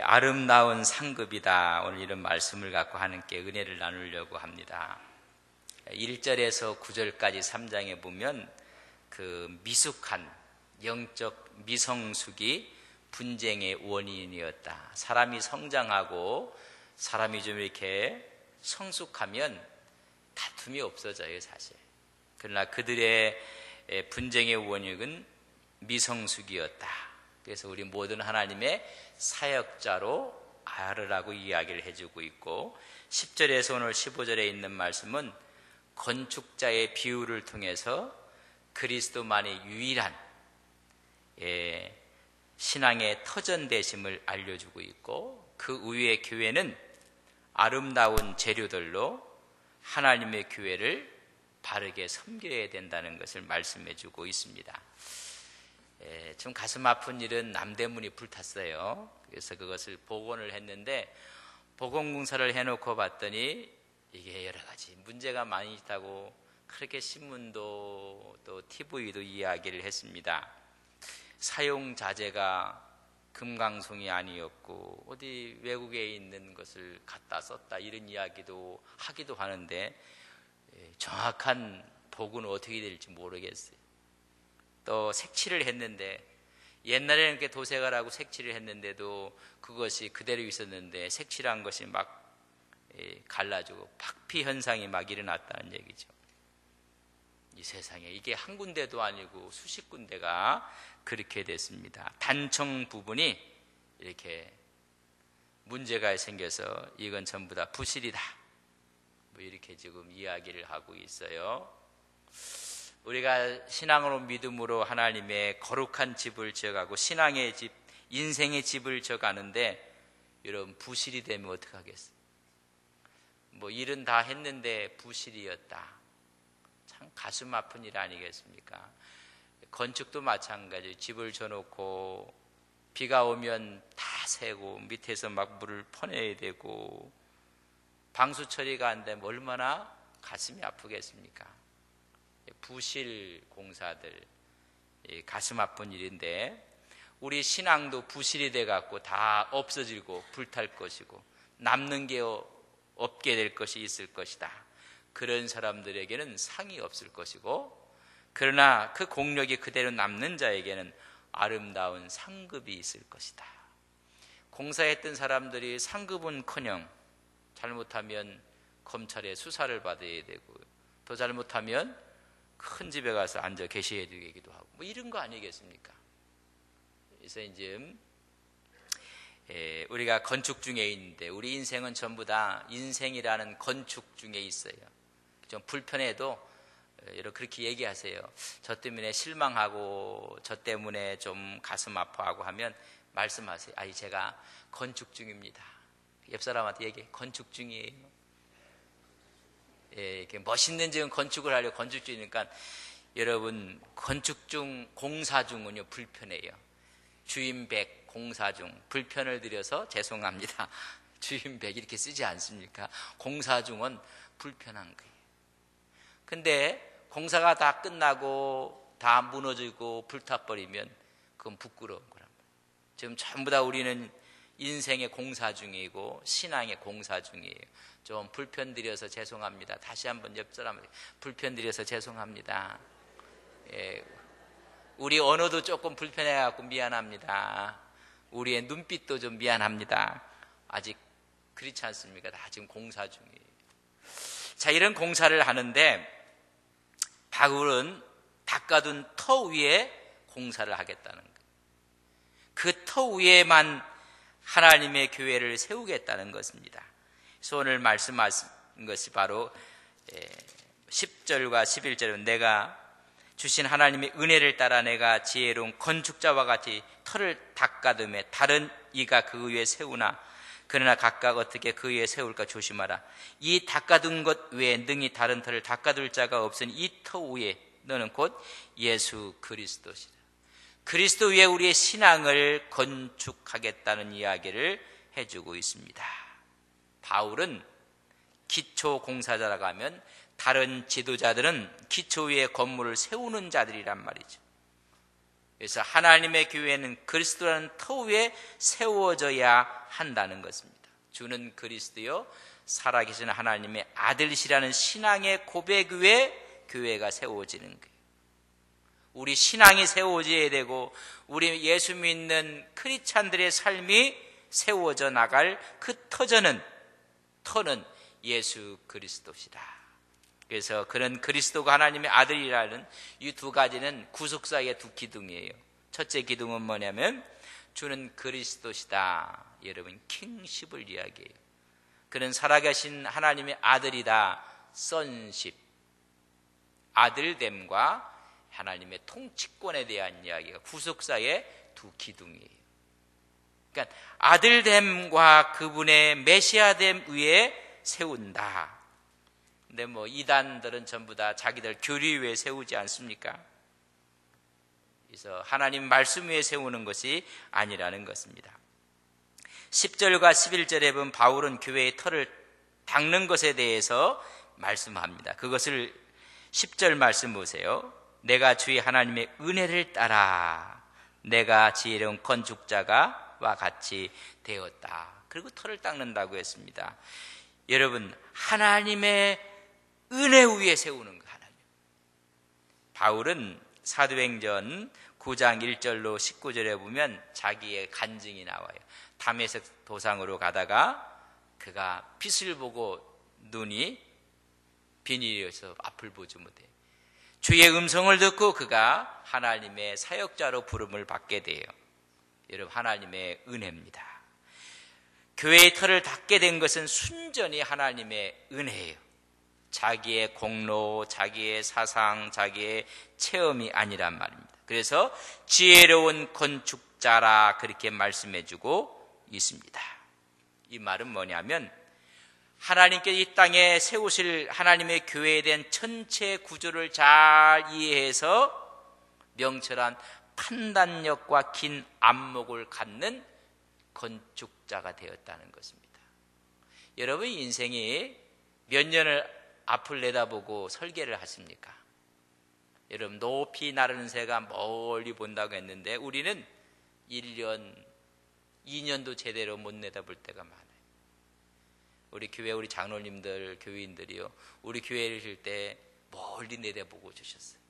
아름다운 상급이다. 오늘 이런 말씀을 갖고 하나님께 은혜를 나누려고 합니다. 1절에서 9절까지 3장에 보면 그 미숙한 영적 미성숙이 분쟁의 원인이었다. 사람이 성장하고 사람이 좀 이렇게 성숙하면 다툼이 없어져요, 사실. 그러나 그들의 분쟁의 원인은 미성숙이었다. 그래서 우리 모든 하나님의 사역자로 알으라고 이야기를 해주고 있고, 10절에서 오늘 15절에 있는 말씀은 건축자의 비유를 통해서 그리스도만이 유일한 신앙의 터전되심을 알려주고 있고, 그 위에 교회는 아름다운 재료들로 하나님의 교회를 바르게 섬겨야 된다는 것을 말씀해 주고 있습니다. 좀 가슴 아픈 일은 남대문이 불탔어요. 그래서 그것을 복원을 했는데, 복원공사를 해놓고 봤더니 이게 여러 가지 문제가 많이 있다고 그렇게 신문도 또 TV도 이야기를 했습니다. 사용 자재가 금강송이 아니었고 어디 외국에 있는 것을 갖다 썼다, 이런 이야기도 하기도 하는데 정확한 복은 어떻게 될지 모르겠어요. 또 색칠을 했는데, 옛날에는 이렇게 도색을 하고 색칠을 했는데도 그것이 그대로 있었는데 색칠한 것이 막 갈라지고 박피 현상이 막 일어났다는 얘기죠. 이 세상에 이게 한 군데도 아니고 수십 군데가 그렇게 됐습니다. 단청 부분이 이렇게 문제가 생겨서 이건 전부 다 부실이다, 뭐 이렇게 지금 이야기를 하고 있어요. 우리가 신앙으로 믿음으로 하나님의 거룩한 집을 지어가고 신앙의 집, 인생의 집을 지어가는데 여러분 부실이 되면 어떡하겠어요? 뭐 일은 다 했는데 부실이었다. 참 가슴 아픈 일 아니겠습니까? 건축도 마찬가지예요. 집을 져놓고 비가 오면 다 새고 밑에서 막 물을 퍼내야 되고 방수 처리가 안 되면 얼마나 가슴이 아프겠습니까? 부실 공사들, 가슴 아픈 일인데, 우리 신앙도 부실이 돼갖고 다 없어지고 불탈 것이고 남는 게 없게 될 것이 있을 것이다. 그런 사람들에게는 상이 없을 것이고, 그러나 그 공력이 그대로 남는 자에게는 아름다운 상급이 있을 것이다. 공사했던 사람들이 상급은커녕 잘못하면 검찰의 수사를 받아야 되고, 또 잘못하면 큰 집에 가서 앉아 계셔야 되기도 하고, 뭐 이런 거 아니겠습니까? 그래서 이제 우리가 건축 중에 있는데, 우리 인생은 전부 다 인생이라는 건축 중에 있어요. 좀 불편해도 그렇게 얘기하세요. 저 때문에 실망하고 저 때문에 좀 가슴 아파하고 하면 말씀하세요. 아니, 제가 건축 중입니다. 옆 사람한테 얘기해. 건축 중이에요. 이렇게 멋있는 지금 건축을 하려고 건축 중이니까, 여러분 건축 중, 공사 중은요 불편해요. 주임백, 공사 중, 불편을 드려서 죄송합니다. 주임백 이렇게 쓰지 않습니까? 공사 중은 불편한 거예요. 근데 공사가 다 끝나고 다 무너지고 불타버리면 그건 부끄러운 거란 말이에요. 지금 전부 다 우리는 인생의 공사 중이고 신앙의 공사 중이에요. 좀 불편 드려서 죄송합니다. 다시 한번 옆 사람한테 불편 드려서 죄송합니다. 우리 언어도 조금 불편해갖고 미안합니다. 우리의 눈빛도 좀 미안합니다. 아직 그렇지 않습니까? 다 지금 공사 중이에요. 자, 이런 공사를 하는데 바울은 닦아둔 터 위에 공사를 하겠다는 거예요. 그 터 위에만 하나님의 교회를 세우겠다는 것입니다. 그래서 오늘 말씀하신 것이 바로 10절과 11절은 내가 주신 하나님의 은혜를 따라 내가 지혜로운 건축자와 같이 터를 닦아둠에 다른 이가 그 위에 세우나 그러나 각각 어떻게 그 위에 세울까 조심하라. 이 닦아둔 것 외에 능히 다른 터를 닦아둘 자가 없으니 이 터 위에 너는 곧 예수 그리스도시라. 그리스도 위에 우리의 신앙을 건축하겠다는 이야기를 해주고 있습니다. 바울은 기초 공사자라고 하면 다른 지도자들은 기초 위에 건물을 세우는 자들이란 말이죠. 그래서 하나님의 교회는 그리스도라는 터 위에 세워져야 한다는 것입니다. 주는 그리스도요 살아계신 하나님의 아들이시라는 신앙의 고백 위에 교회가 세워지는 거예요. 우리 신앙이 세워져야 되고 우리 예수 믿는 크리스찬들의 삶이 세워져 나갈 그 터는 예수 그리스도시다. 그래서 그런 그리스도가 하나님의 아들이라는 이 두 가지는 구속사의 두 기둥이에요. 첫째 기둥은 뭐냐면 주는 그리스도시다. 여러분 킹십을 이야기해요. 그는 살아계신 하나님의 아들이다. 선십, 아들됨과 하나님의 통치권에 대한 이야기가 구속사의 두 기둥이에요. 그러니까 아들됨과 그분의 메시아됨 위에 세운다. 근데 이단들은 전부 다 자기들 교리 위에 세우지 않습니까? 그래서 하나님 말씀 위에 세우는 것이 아니라는 것입니다. 10절과 11절에 보면 바울은 교회의 터를 닦는 것에 대해서 말씀합니다. 그것을 10절 말씀 보세요. 내가 주의 하나님의 은혜를 따라 내가 지혜로운 건축자가 와 같이 되었다. 그리고 터를 닦는다고 했습니다. 여러분 하나님의 은혜 위에 세우는 거 하나님. 바울은 사도행전 9장 1절로 19절에 보면 자기의 간증이 나와요. 다메섹 도상으로 가다가 그가 빛을 보고 눈이 비닐이어서 앞을 보지 못해. 주의 음성을 듣고 그가 하나님의 사역자로 부름을 받게 돼요. 여러분 하나님의 은혜입니다. 교회의 터를 닦게 된 것은 순전히 하나님의 은혜예요. 자기의 공로, 자기의 사상, 자기의 체험이 아니란 말입니다. 그래서 지혜로운 건축자라 그렇게 말씀해주고 있습니다. 이 말은 뭐냐면 하나님께서 이 땅에 세우실 하나님의 교회에 대한 전체 구조를 잘 이해해서 명철한 판단력과 긴 안목을 갖는 건축자가 되었다는 것입니다. 여러분 인생이 몇 년을 앞을 내다보고 설계를 하십니까? 여러분 높이 나르는 새가 멀리 본다고 했는데 우리는 1년, 2년도 제대로 못 내다볼 때가 많아요. 우리 교회 우리 장로님들, 교인들이요 우리 교회를 쉴 때 멀리 내다보고 주셨어요.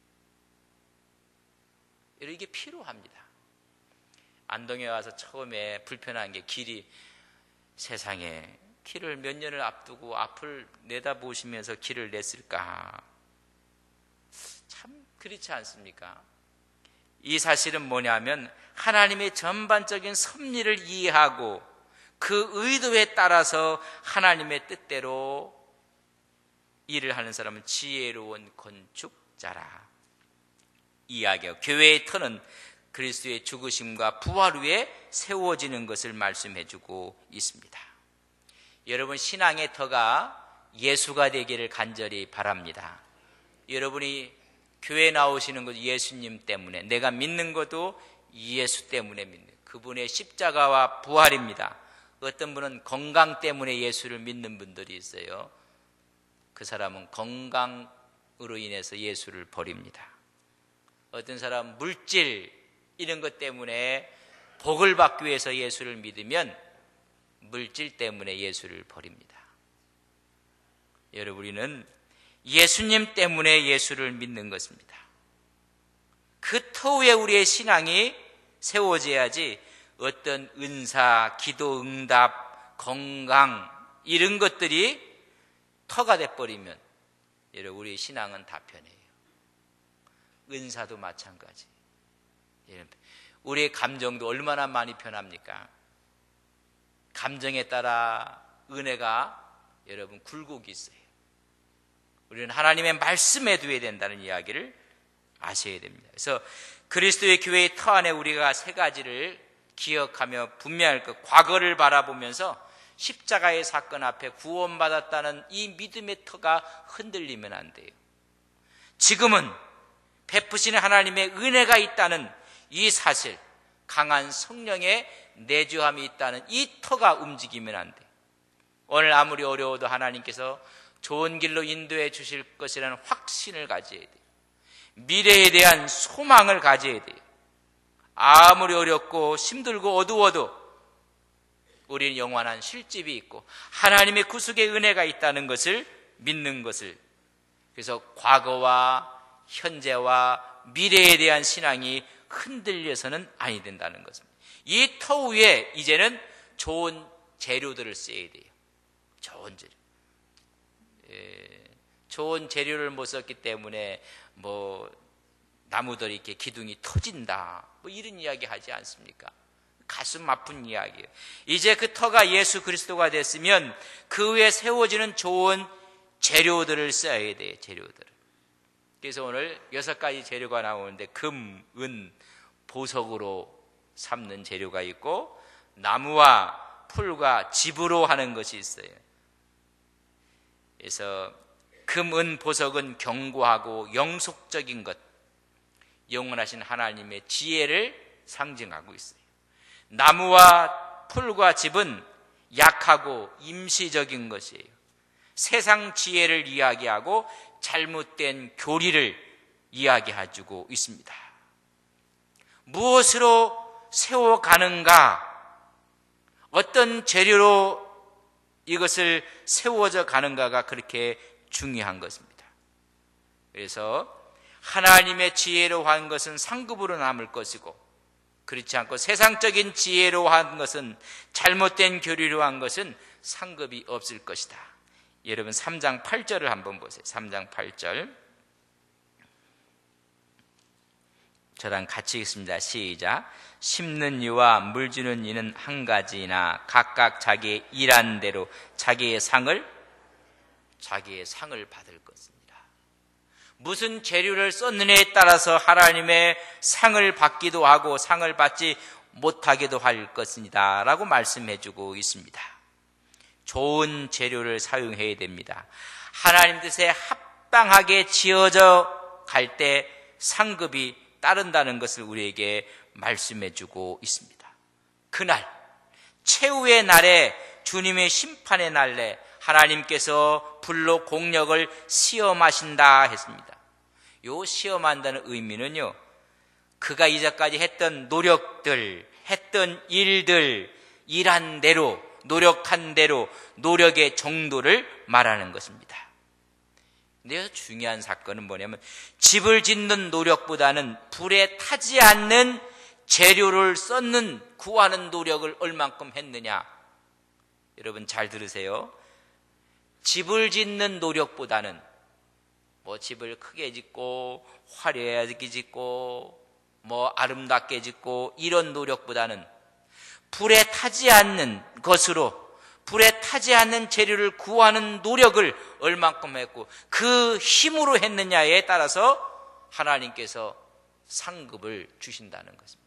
이게 필요합니다. 안동에 와서 처음에 불편한 게 길이 세상에 길을 몇 년을 앞두고 앞을 내다보시면서 길을 냈을까? 참 그렇지 않습니까? 이 사실은 뭐냐면 하나님의 전반적인 섭리를 이해하고 그 의도에 따라서 하나님의 뜻대로 일을 하는 사람은 지혜로운 건축자라. 이야기하고 교회의 터는 그리스도의 죽으심과 부활 후에 세워지는 것을 말씀해주고 있습니다. 여러분 신앙의 터가 예수가 되기를 간절히 바랍니다. 여러분이 교회 나오시는 것도 예수님 때문에, 내가 믿는 것도 예수 때문에 믿는 그분의 십자가와 부활입니다. 어떤 분은 건강 때문에 예수를 믿는 분들이 있어요. 그 사람은 건강으로 인해서 예수를 버립니다. 어떤 사람은 물질 이런 것 때문에 복을 받기 위해서 예수를 믿으면 물질 때문에 예수를 버립니다. 여러분 우리는 예수님 때문에 예수를 믿는 것입니다. 그 터 위에 우리의 신앙이 세워져야지 어떤 은사, 기도 응답, 건강 이런 것들이 터가 돼버리면 여러분 우리의 신앙은 다 편해요. 은사도 마찬가지. 우리의 감정도 얼마나 많이 변합니까? 감정에 따라 은혜가 여러분 굴곡이 있어요. 우리는 하나님의 말씀에 두어야 된다는 이야기를 아셔야 됩니다. 그래서 그리스도의 교회의 터 안에 우리가 세 가지를 기억하며 분명할 것, 과거를 바라보면서 십자가의 사건 앞에 구원받았다는 이 믿음의 터가 흔들리면 안 돼요. 지금은 베푸시는 하나님의 은혜가 있다는 이 사실, 강한 성령의 내주함이 있다는 이 터가 움직이면 안 돼요. 오늘 아무리 어려워도 하나님께서 좋은 길로 인도해 주실 것이라는 확신을 가져야 돼요. 미래에 대한 소망을 가져야 돼요. 아무리 어렵고 힘들고 어두워도 우리는 영원한 쉴집이 있고 하나님의 구속의 은혜가 있다는 것을 믿는 것을, 그래서 과거와 현재와 미래에 대한 신앙이 흔들려서는 아니 된다는 것입니다. 이 터 위에 이제는 좋은 재료들을 써야 돼요. 좋은 재료. 좋은 재료를 못 썼기 때문에 나무들이 이렇게 기둥이 터진다, 이런 이야기 하지 않습니까? 가슴 아픈 이야기예요. 이제 그 터가 예수 그리스도가 됐으면 그 위에 세워지는 좋은 재료들을 써야 돼요. 재료들을. 그래서 오늘 6가지 재료가 나오는데 금, 은, 보석으로 삼는 재료가 있고 나무와 풀과 집으로 하는 것이 있어요. 그래서 금, 은, 보석은 견고하고 영속적인 것, 영원하신 하나님의 지혜를 상징하고 있어요. 나무와 풀과 집은 약하고 임시적인 것이에요. 세상 지혜를 이야기하고 잘못된 교리를 이야기해주고 있습니다. 무엇으로 세워가는가, 어떤 재료로 이것을 세워져 가는가가 그렇게 중요한 것입니다. 그래서 하나님의 지혜로 한 것은 상급으로 남을 것이고, 그렇지 않고 세상적인 지혜로 한 것은, 잘못된 교리로 한 것은 상급이 없을 것이다. 여러분 3장 8절을 한번 보세요. 3장 8절 저랑 같이 읽습니다. 시작. 심는 이와 물 주는 이는 한 가지나 각각 자기의 일한 대로 자기의 상을 받을 것입니다. 무슨 재료를 썼느냐에 따라서 하나님의 상을 받기도 하고 상을 받지 못하기도 할 것입니다 라고 말씀해 주고 있습니다. 좋은 재료를 사용해야 됩니다. 하나님 뜻에 합당하게 지어져 갈 때 상급이 따른다는 것을 우리에게 말씀해 주고 있습니다. 그날 최후의 날에, 주님의 심판의 날에 하나님께서 불로 공력을 시험하신다 했습니다. 요 시험한다는 의미는요, 그가 이제까지 했던 노력들, 했던 일들, 일한 대로, 노력한 대로 노력의 정도를 말하는 것입니다. 근데 중요한 사건은 뭐냐면, 집을 짓는 노력보다는 불에 타지 않는 재료를 썼는, 구하는 노력을 얼만큼 했느냐. 여러분 잘 들으세요. 집을 짓는 노력보다는 집을 크게 짓고 화려하게 짓고 아름답게 짓고 이런 노력보다는 불에 타지 않는 것으로, 불에 타지 않는 재료를 구하는 노력을 얼만큼 했고 그 힘으로 했느냐에 따라서 하나님께서 상급을 주신다는 것입니다.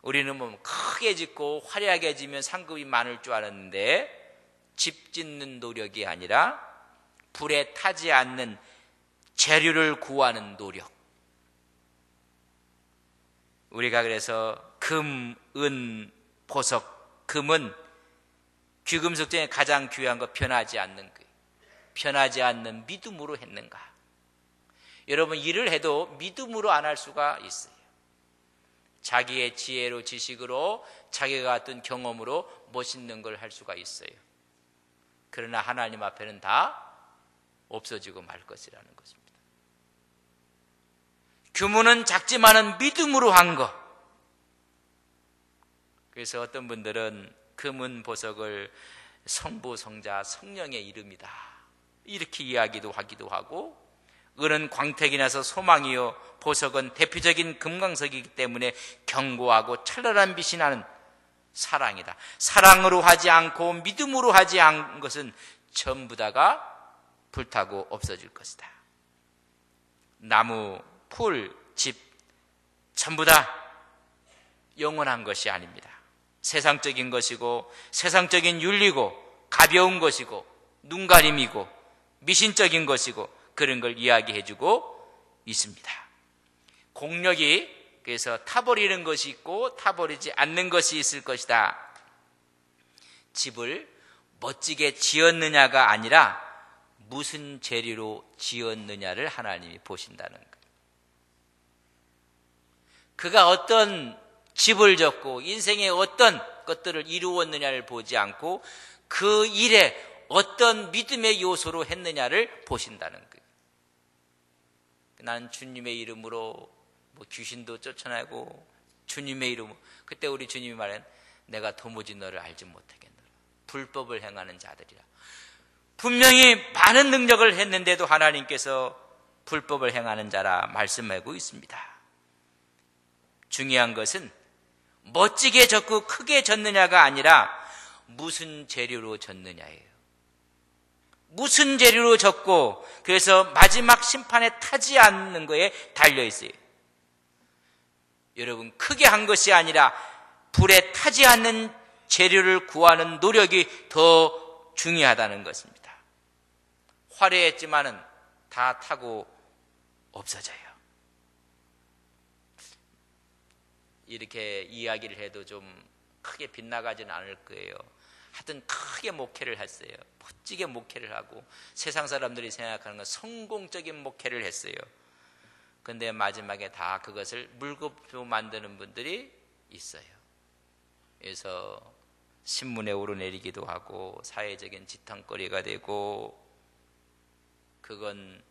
우리는 크게 짓고 화려하게 지면 상급이 많을 줄 알았는데, 집 짓는 노력이 아니라 불에 타지 않는 재료를 구하는 노력. 우리가 그래서 금, 은, 보석, 금은 귀금속 중에 가장 귀한 거 변하지 않는 것, 변하지 않는 믿음으로 했는가. 여러분 일을 해도 믿음으로 안 할 수가 있어요. 자기의 지혜로, 지식으로, 자기가 어떤 경험으로 멋있는 걸 할 수가 있어요. 그러나 하나님 앞에는 다 없어지고 말 것이라는 것입니다. 규모는 작지만은 믿음으로 한 것. 그래서 어떤 분들은 금은 보석을 성부, 성자, 성령의 이름이다 이렇게 이야기도 하기도 하고, 은은 광택이 나서 소망이요, 보석은 대표적인 금강석이기 때문에 견고하고 찬란한 빛이 나는 사랑이다. 사랑으로 하지 않고 믿음으로 하지 않은 것은 전부 다가 불타고 없어질 것이다. 나무, 풀, 집 전부 다 영원한 것이 아닙니다. 세상적인 것이고 세상적인 윤리고 가벼운 것이고 눈가림이고 미신적인 것이고 그런 걸 이야기해주고 있습니다. 공력이 그래서 타버리는 것이 있고 타버리지 않는 것이 있을 것이다. 집을 멋지게 지었느냐가 아니라 무슨 재료로 지었느냐를 하나님이 보신다는 거예요. 그가 어떤 집을 졌고 인생의 어떤 것들을 이루었느냐를 보지 않고 그 일에 어떤 믿음의 요소로 했느냐를 보신다는 거예요. 나는 주님의 이름으로 뭐 귀신도 쫓아내고 주님의 이름으로, 그때 우리 주님이 말한 내가 도무지 너를 알지 못하겠노라. 불법을 행하는 자들이라. 분명히 많은 능력을 했는데도 하나님께서 불법을 행하는 자라 말씀하고 있습니다. 중요한 것은 멋지게 졌고 크게 졌느냐가 아니라 무슨 재료로 졌느냐예요. 무슨 재료로 졌고 그래서 마지막 심판에 타지 않는 거에 달려 있어요. 여러분, 크게 한 것이 아니라 불에 타지 않는 재료를 구하는 노력이 더 중요하다는 것입니다. 화려했지만은 다 타고 없어져요. 이렇게 이야기를 해도 좀 크게 빗나가지는 않을 거예요. 하여튼 크게 목회를 했어요. 멋지게 목회를 하고 세상 사람들이 생각하는 건 성공적인 목회를 했어요. 근데 마지막에 다 그것을 물거품 만드는 분들이 있어요. 그래서 신문에 오르내리기도 하고 사회적인 지탄거리가 되고, 그건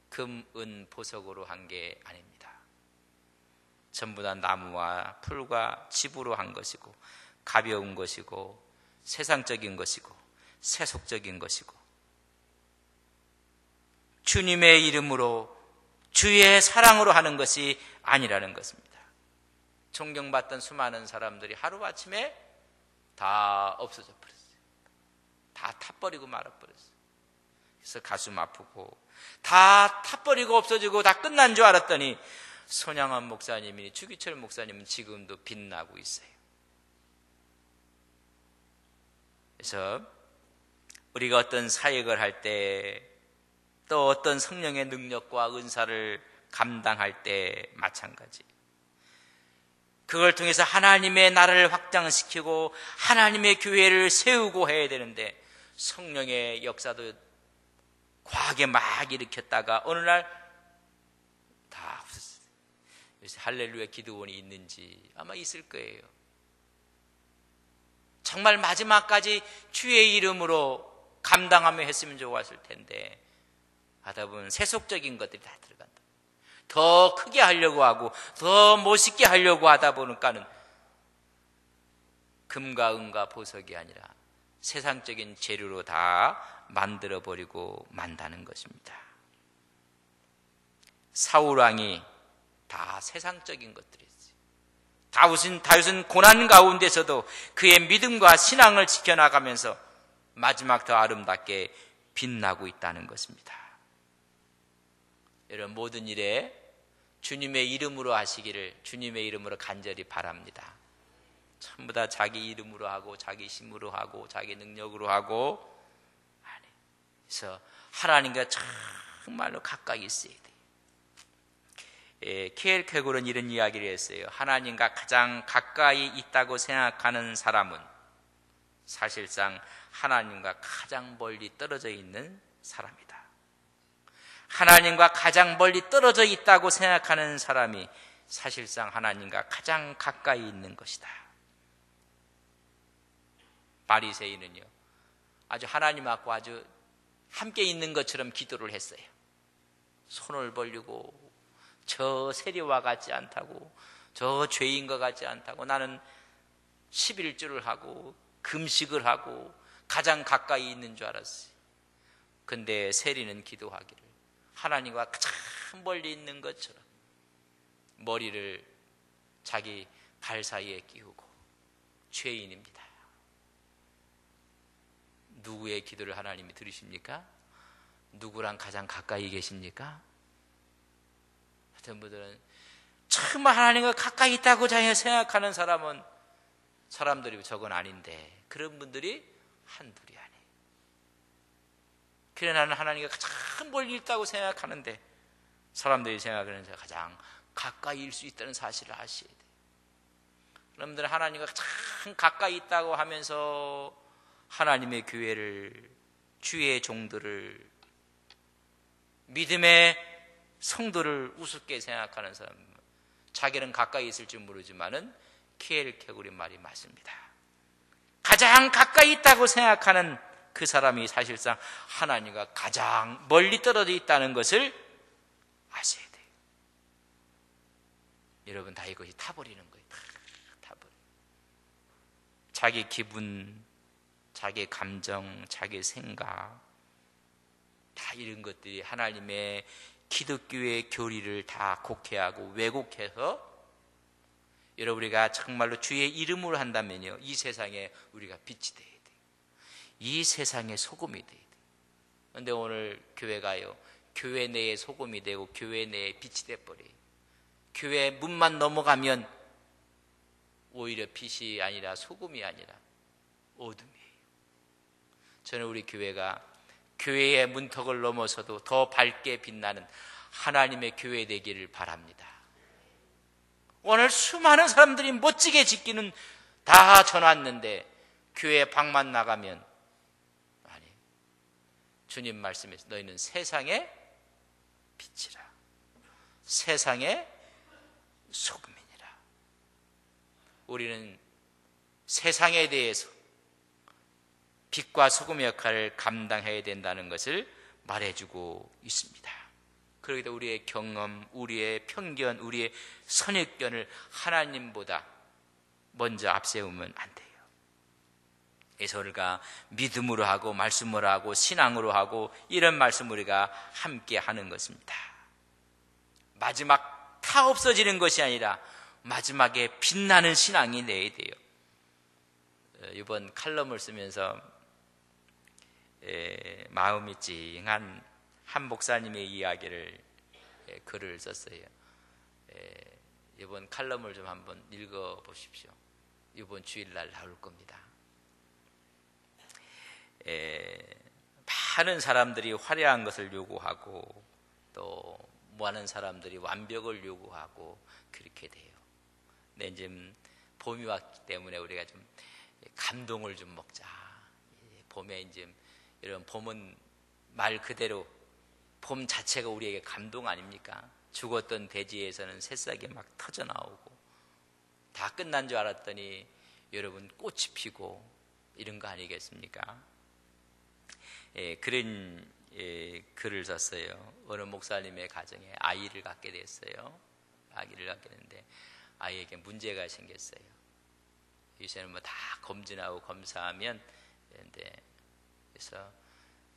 금, 은, 보석으로 한 게 아닙니다. 전부 다 나무와 풀과 집으로 한 것이고 가벼운 것이고 세상적인 것이고 세속적인 것이고 주님의 이름으로 주의 사랑으로 하는 것이 아니라는 것입니다. 존경받던 수많은 사람들이 하루아침에 다 없어져 버렸어요. 다 타버리고 말아버렸어요. 그래서 가슴 아프고 다 타버리고 없어지고 다 끝난 줄 알았더니 손양원 목사님이, 주기철 목사님은 지금도 빛나고 있어요. 그래서 우리가 어떤 사역을 할 때, 또 어떤 성령의 능력과 은사를 감당할 때 마찬가지. 그걸 통해서 하나님의 나라를 확장시키고 하나님의 교회를 세우고 해야 되는데, 성령의 역사도 과하게 막 일으켰다가 어느 날 다 없었어요. 요새 할렐루야 기도원이 있는지 아마 있을 거예요. 정말 마지막까지 주의 이름으로 감당하며 했으면 좋았을 텐데 하다 보면 세속적인 것들이 다 들어간다. 더 크게 하려고 하고 더 멋있게 하려고 하다 보니까는 금과 은과 보석이 아니라 세상적인 재료로 다 만들어버리고 만다는 것입니다. 사울왕이 다 세상적인 것들이었어요. 다윗은 고난 가운데서도 그의 믿음과 신앙을 지켜나가면서 마지막 더 아름답게 빛나고 있다는 것입니다. 여러분, 모든 일에 주님의 이름으로 하시기를 주님의 이름으로 간절히 바랍니다. 전부 다 자기 이름으로 하고 자기 힘으로 하고 자기 능력으로 하고, 그래서 하나님과 정말로 가까이 있어야 돼요. 키엘케고르는 이런 이야기를 했어요. 하나님과 가장 가까이 있다고 생각하는 사람은 사실상 하나님과 가장 멀리 떨어져 있는 사람이다. 하나님과 가장 멀리 떨어져 있다고 생각하는 사람이 사실상 하나님과 가장 가까이 있는 것이다. 바리새인은요, 아주 하나님 앞과 아주 함께 있는 것처럼 기도를 했어요. 손을 벌리고 저 세리와 같지 않다고, 저 죄인과 같지 않다고, 나는 11주를 하고 금식을 하고 가장 가까이 있는 줄 알았어요. 근데 세리는 기도하기를 하나님과 가장 멀리 있는 것처럼 머리를 자기 발 사이에 끼우고 죄인입니다. 누구의 기도를 하나님이 들으십니까? 누구랑 가장 가까이 계십니까? 어떤 분들은 정말 하나님과 가까이 있다고 자기가 생각하는 사람들이 저건 아닌데, 그런 분들이 한둘이 아니에요. 그래, 나는 하나님과 가장 멀리 있다고 생각하는데 사람들이 생각하는 가장 가까이일 수 있다는 사실을 아셔야 돼요. 여러분들은 하나님과 가장 가까이 있다고 하면서 하나님의 교회를, 주의 종들을, 믿음의 성도를 우습게 생각하는 사람, 자기는 가까이 있을 줄 모르지만은 키엘케굴의 말이 맞습니다. 가장 가까이 있다고 생각하는 그 사람이 사실상 하나님과 가장 멀리 떨어져 있다는 것을 아셔야 돼요. 여러분, 다 이것이 타버리는 거예요. 다 타버려. 자기 기분, 자기 감정, 자기 생각, 다 이런 것들이 하나님의 기독교의 교리를 다 곡해하고 왜곡해서 여러분, 우리가 정말로 주의 이름으로 한다면요, 이 세상에 우리가 빛이 돼야 돼요. 이 세상의 소금이 돼야 돼요. 그런데 오늘 교회가요, 교회 내에 소금이 되고 교회 내에 빛이 돼버려요. 교회 문만 넘어가면 오히려 빛이 아니라 소금이 아니라 어둠이에요. 저는 우리 교회가 교회의 문턱을 넘어서도 더 밝게 빛나는 하나님의 교회 되기를 바랍니다. 오늘 수많은 사람들이 멋지게 짓기는 다 전왔는데 교회 밖만 나가면 아니, 주님 말씀에서 너희는 세상의 빛이라, 세상의 소금이니라. 우리는 세상에 대해서 빛과 소금의 역할을 감당해야 된다는 것을 말해주고 있습니다. 그러기도 우리의 경험, 우리의 편견, 우리의 선입견을 하나님보다 먼저 앞세우면 안 돼요. 그래서 우리가 믿음으로 하고 말씀으로 하고 신앙으로 하고 이런 말씀 우리가 함께 하는 것입니다. 마지막 다 없어지는 것이 아니라 마지막에 빛나는 신앙이 내야 돼요. 이번 칼럼을 쓰면서 마음이 찡한 한 목사님의 이야기를 글을 썼어요. 이번 칼럼을 좀 한번 읽어보십시오. 이번 주일날 나올 겁니다. 많은 사람들이 화려한 것을 요구하고 또 많은 사람들이 완벽을 요구하고 그렇게 돼요. 근데 지금 봄이 왔기 때문에 우리가 좀 감동을 좀 먹자. 봄에 이제 이런 봄은 말 그대로 봄 자체가 우리에게 감동 아닙니까? 죽었던 대지에서는 새싹이 막 터져 나오고 다 끝난 줄 알았더니 여러분 꽃이 피고 이런 거 아니겠습니까? 그런 글을 썼어요. 어느 목사님의 가정에 아이를 갖게 됐어요. 아기를 갖게 됐는데 아이에게 문제가 생겼어요. 요새는 뭐 다 검진하고 검사하면 되는데, 그래서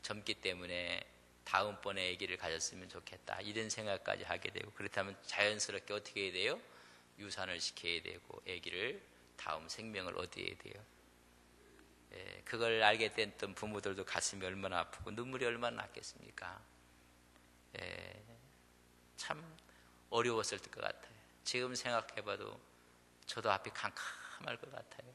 젊기 때문에 다음번에 아기를 가졌으면 좋겠다 이런 생각까지 하게 되고, 그렇다면 자연스럽게 어떻게 해야 돼요? 유산을 시켜야 되고 아기를 다음 생명을 얻어야 돼요. 그걸 알게 됐던 부모들도 가슴이 얼마나 아프고 눈물이 얼마나 났겠습니까? 참 어려웠을 것 같아요. 지금 생각해봐도 저도 앞이 캄캄할 것 같아요.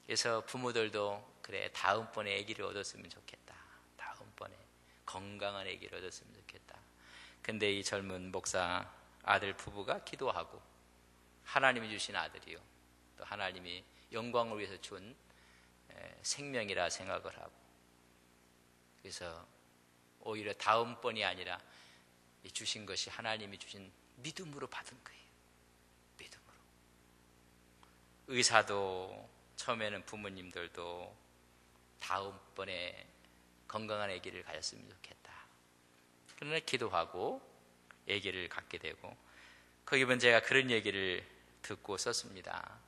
그래서 부모들도 그래, 다음번에 아기를 얻었으면 좋겠다, 다음번에 건강한 아기를 얻었으면 좋겠다. 근데 이 젊은 목사 아들 부부가 기도하고 하나님이 주신 아들이요, 또 하나님이 영광을 위해서 준 생명이라 생각을 하고, 그래서 오히려 다음번이 아니라 주신 것이 하나님이 주신 믿음으로 받은 거예요. 믿음으로. 의사도 처음에는 부모님들도 다음번에 건강한 아기를 가졌으면 좋겠다. 그러나 기도하고 아기를 갖게 되고, 거기 보면 제가 그런 얘기를 듣고 썼습니다.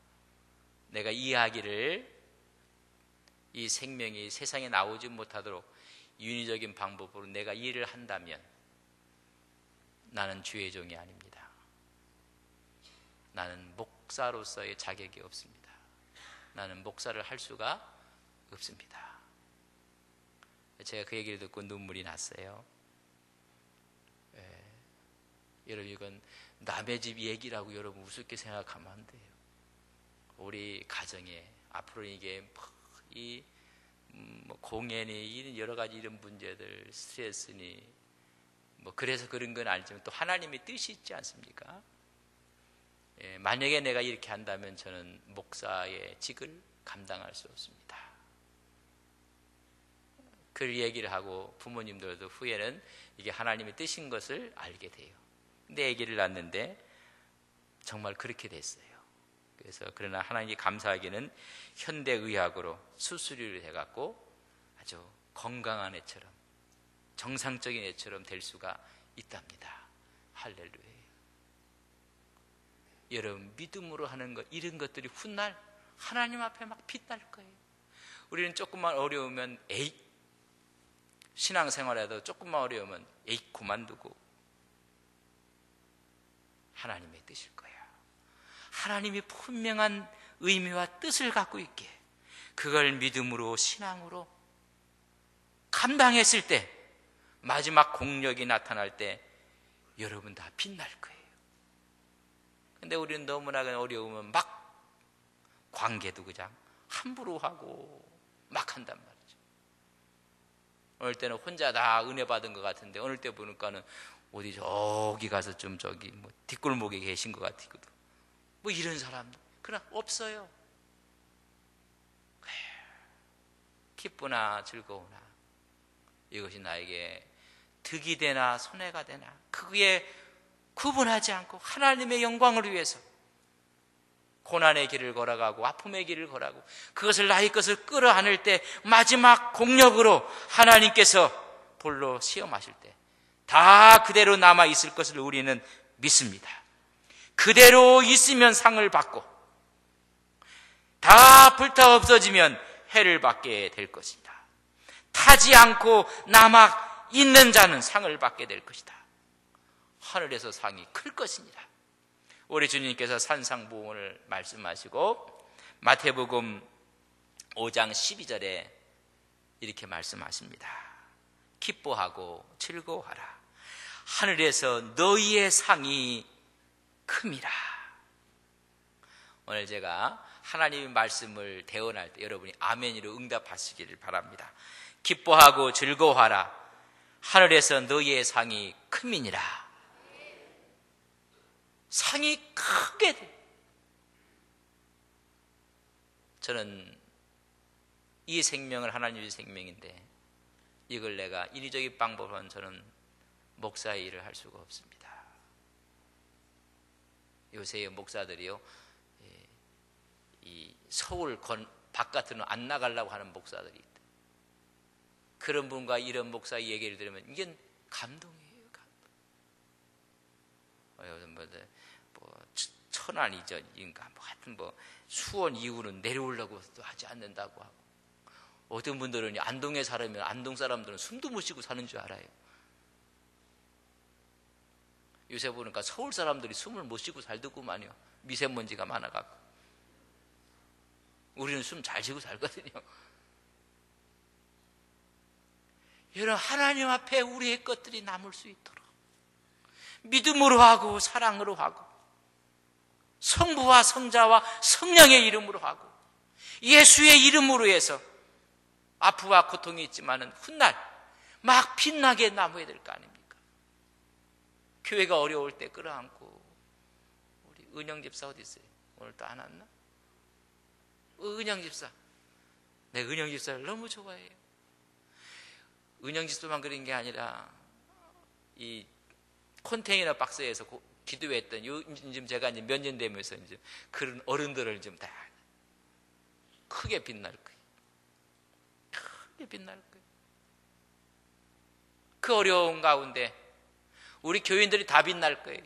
내가 이 아기를, 이 생명이 세상에 나오지 못하도록 윤리적인 방법으로 내가 일을 한다면 나는 주의 종이 아닙니다. 나는 목사로서의 자격이 없습니다. 나는 목사를 할 수가 없습니다. 제가 그 얘기를 듣고 눈물이 났어요. 여러분, 이건 남의 집 얘기라고 여러분 우습게 생각하면 안 돼요. 우리 가정에 앞으로 이게 이 공연이 이런 여러 가지 이런 문제들, 스트레스니 뭐 그래서 그런 건 아니지만 또 하나님의 뜻이 있지 않습니까? 만약에 내가 이렇게 한다면 저는 목사의 직을 감당할 수 없습니다. 그 얘기를 하고 부모님들도 후에는 이게 하나님의 뜻인 것을 알게 돼요. 근데 아기를 낳는데 정말 그렇게 됐어요. 그래서 그러나 하나님께 감사하기는 현대의학으로 수술을 해갖고 아주 건강한 애처럼, 정상적인 애처럼 될 수가 있답니다. 할렐루야. 여러분, 믿음으로 하는 것, 이런 것들이 훗날 하나님 앞에 막 빛날 거예요. 우리는 조금만 어려우면 에이, 신앙생활에도 조금만 어려우면 에이, 그만두고 하나님의 뜻일 거예요. 하나님이 분명한 의미와 뜻을 갖고 있게 그걸 믿음으로, 신앙으로 감당했을 때, 마지막 공력이 나타날 때 여러분 다 빛날 거예요. 근데 우리는 너무나 어려우면 막 관계도 그냥 함부로 하고 막 한단 말이죠. 어느 때는 혼자 다 은혜 받은 것 같은데 어느 때 보니까는 어디 저기 가서 좀 저기 뭐 뒷골목에 계신 것 같거든. 뭐 이런 사람들 그러나 없어요. 기쁘나 즐거우나 이것이 나에게 득이 되나 손해가 되나 그게 구분하지 않고 하나님의 영광을 위해서 고난의 길을 걸어가고 아픔의 길을 걸어가고 그것을 나의 것을 끌어안을 때 마지막 공력으로 하나님께서 볼로 시험하실 때 다 그대로 남아있을 것을 우리는 믿습니다. 그대로 있으면 상을 받고 다 불타 없어지면 해를 받게 될 것이다. 타지 않고 남아 있는 자는 상을 받게 될 것이다. 하늘에서 상이 클 것입니다. 우리 주님께서 산상보훈을 말씀하시고 마태복음 5장 12절에 이렇게 말씀하십니다. 기뻐하고 즐거워하라. 하늘에서 너희의 상이 큼이라. 오늘 제가 하나님의 말씀을 대언할 때 여러분이 아멘으로 응답하시기를 바랍니다. 기뻐하고 즐거워하라. 하늘에서 너희의 상이 큼이니라. 상이 크게 돼. 저는 이 생명을 하나님의 생명인데 이걸 내가 인위적인 방법으로는 저는 목사의 일을 할 수가 없습니다. 요새 목사들이요, 이 서울 바깥으로 안 나가려고 하는 목사들이 있다. 그런 분과 이런 목사의 얘기를 들으면 이게 감동이에요, 감동. 뭐 천안이죠, 인가 뭐 하여튼 뭐 수원 이후는 내려오려고도 하지 않는다고 하고, 어떤 분들은 안동에 살면 안동 사람들은 숨도 못 쉬고 사는 줄 알아요. 요새 보니까 서울 사람들이 숨을 못 쉬고 살더구만요. 미세먼지가 많아갖고. 우리는 숨 잘 쉬고 살거든요. 여러분, 하나님 앞에 우리의 것들이 남을 수 있도록 믿음으로 하고 사랑으로 하고 성부와 성자와 성령의 이름으로 하고 예수의 이름으로 해서 아픔과 고통이 있지만은 훗날 막 빛나게 남아야 될 거 아닙니까? 교회가 어려울 때 끌어안고. 우리 은영 집사 어디 있어요? 오늘 또 안 왔나? 은영 집사. 내 은영 집사를 너무 좋아해요. 은영 집사만 그런 게 아니라 이 컨테이너 박스에서 기도했던 요즘 제가 이제 몇 년 되면서 이제 그런 어른들을 좀 다 크게 빛날 거예요. 크게 빛날 거예요. 그 어려운 가운데 우리 교인들이 다 빛날 거예요.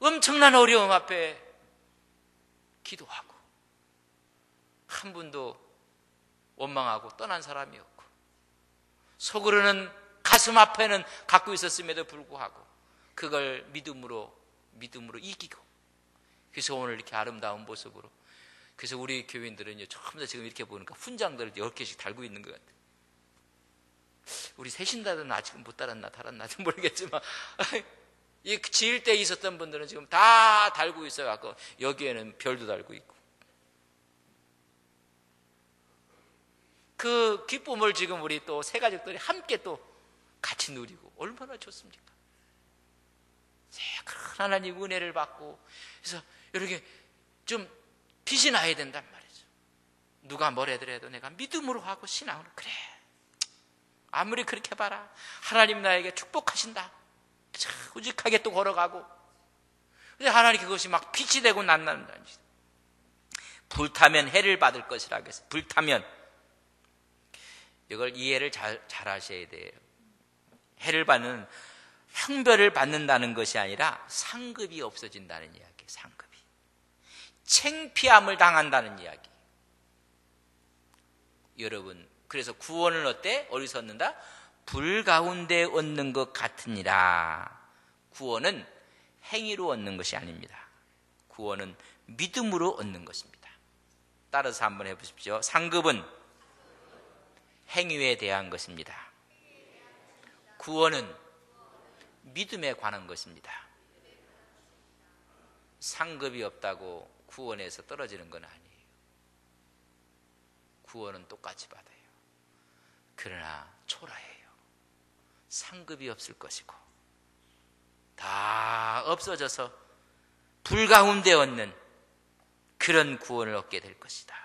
엄청난 어려움 앞에 기도하고 한 분도 원망하고 떠난 사람이 없고 속으로는 가슴 앞에는 갖고 있었음에도 불구하고 그걸 믿음으로 이기고, 그래서 오늘 이렇게 아름다운 모습으로, 그래서 우리 교인들은 전부 다 지금 이렇게 보니까 훈장들을 10개씩 달고 있는 것 같아요. 우리 새신자들은 아직은 못 달았나 모르겠지만 이 지을 때 있었던 분들은 지금 다 달고 있어갖고 여기에는 별도 달고 있고, 그 기쁨을 지금 우리 또 새 가족들이 함께 또 같이 누리고 얼마나 좋습니까? 하나님 은혜를 받고, 그래서 이렇게 좀 빛이 나야 된단 말이죠. 누가 뭐래더라도 내가 믿음으로 하고 신앙으로, 그래, 아무리 그렇게 봐라, 하나님 나에게 축복하신다, 우직하게 또 걸어가고 근데 하나님 그것이 막 빛이 되고 난다는 짓. 불타면 해를 받을 것이라고 해서 불타면 이걸 이해를 잘 하셔야 돼요. 해를 받는 형벌을 받는다는 것이 아니라 상급이 없어진다는 이야기예요. 상급이 창피함을 당한다는 이야기. 여러분 그래서 구원을 어디서 얻는다? 불 가운데 얻는 것 같으니라. 구원은 행위로 얻는 것이 아닙니다. 구원은 믿음으로 얻는 것입니다. 따라서 한번 해보십시오. 상급은 행위에 대한 것입니다. 구원은 믿음에 관한 것입니다. 상급이 없다고 구원에서 떨어지는 건 아니에요. 구원은 똑같이 받아요. 그러나 초라해요. 상급이 없을 것이고 다 없어져서 불 가운데 얻는 그런 구원을 얻게 될 것이다.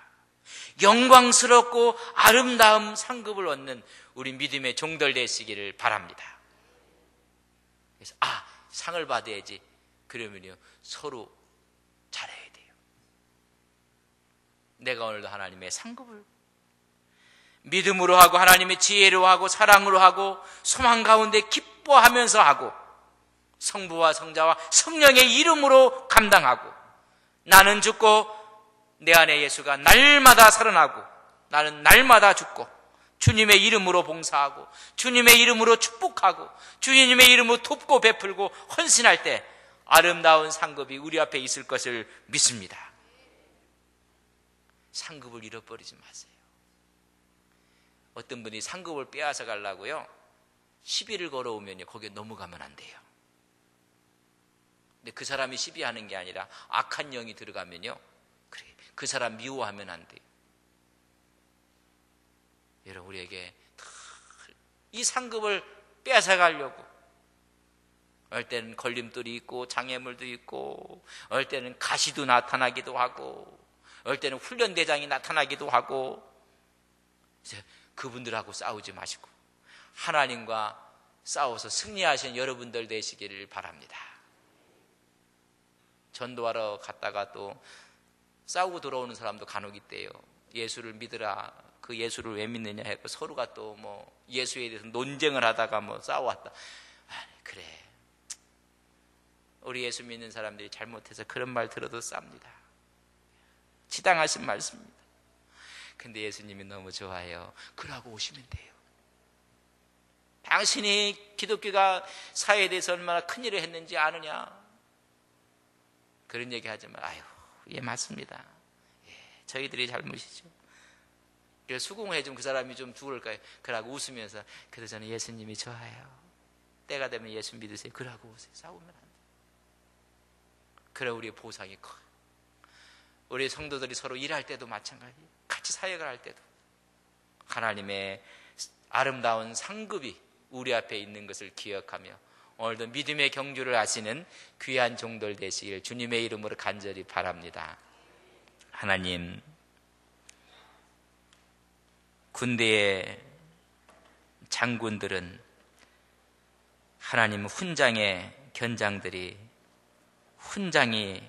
영광스럽고 아름다운 상급을 얻는 우리 믿음의 종들 되시기를 바랍니다. 그래서 상을 받아야지. 그러면요 서로 잘해야 돼요. 내가 오늘도 하나님의 상급을 믿음으로 하고 하나님의 지혜로 하고 사랑으로 하고 소망 가운데 기뻐하면서 하고 성부와 성자와 성령의 이름으로 감당하고 나는 죽고 내 안에 예수가 날마다 살아나고 나는 날마다 죽고 주님의 이름으로 봉사하고 주님의 이름으로 축복하고 주님의 이름으로 돕고 베풀고 헌신할 때 아름다운 상급이 우리 앞에 있을 것을 믿습니다. 상급을 잃어버리지 마세요. 어떤 분이 상급을 빼앗아 가려고요 시비를 걸어오면요 거기에 넘어가면 안 돼요. 근데 그 사람이 시비하는 게 아니라 악한 영이 들어가면요 그래 그 사람 미워하면 안 돼요. 여러분 우리에게 이 상급을 빼앗아 가려고 어떨 때는 걸림돌이 있고 장애물도 있고 어떨 때는 가시도 나타나기도 하고 어떨 때는 훈련대장이 나타나기도 하고 그분들하고 싸우지 마시고 하나님과 싸워서 승리하신 여러분들 되시기를 바랍니다. 전도하러 갔다가 또 싸우고 돌아오는 사람도 간혹 있대요. 예수를 믿으라. 그 예수를 왜 믿느냐 해서 서로가 또 뭐 예수에 대해서 논쟁을 하다가 뭐 싸워왔다. 그래 우리 예수 믿는 사람들이 잘못해서 그런 말 들어도 쌉니다. 지당하신 말씀입니다. 근데 예수님이 너무 좋아요. 그러고 오시면 돼요. 당신이 기독교가 사회에 대해서 얼마나 큰일을 했는지 아느냐. 그런 얘기 하지만 예 맞습니다. 저희들이 잘못이죠. 그래서 수긍을 해주면 그 사람이 좀 죽을까요? 그러고 웃으면서 그래서 저는 예수님이 좋아요. 때가 되면 예수 믿으세요. 그러고 오세요. 싸우면 안 돼요. 그래 우리의 보상이 커요. 우리 성도들이 서로 일할 때도 마찬가지예요. 같이 사역을 할 때도 하나님의 아름다운 상급이 우리 앞에 있는 것을 기억하며 오늘도 믿음의 경주를 하시는 귀한 종들 되시길 주님의 이름으로 간절히 바랍니다. 하나님, 군대의 장군들은 하나님 훈장의 견장들이 훈장이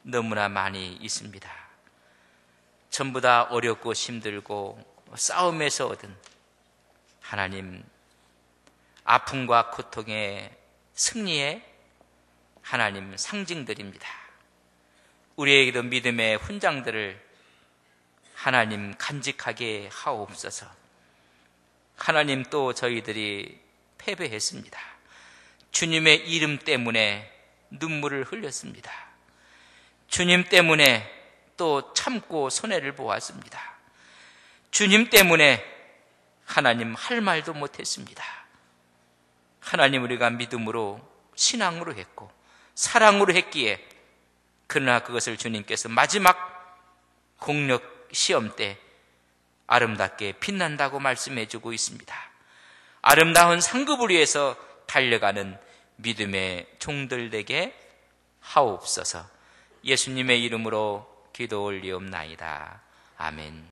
너무나 많이 있습니다. 전부 다 어렵고 힘들고 싸움에서 얻은 하나님 아픔과 고통의 승리의 하나님 상징들입니다. 우리에게도 믿음의 훈장들을 하나님 간직하게 하옵소서. 하나님 또 저희들이 패배했습니다. 주님의 이름 때문에 눈물을 흘렸습니다. 주님 때문에 또 참고 손해를 보았습니다. 주님 때문에 하나님 할 말도 못했습니다. 하나님 우리가 믿음으로 신앙으로 했고 사랑으로 했기에 그러나 그것을 주님께서 마지막 공력 시험 때 아름답게 빛난다고 말씀해주고 있습니다. 아름다운 상급을 위해서 달려가는 믿음의 종들 되게 하옵소서. 예수님의 이름으로 기도 올리옵나이다. 아멘.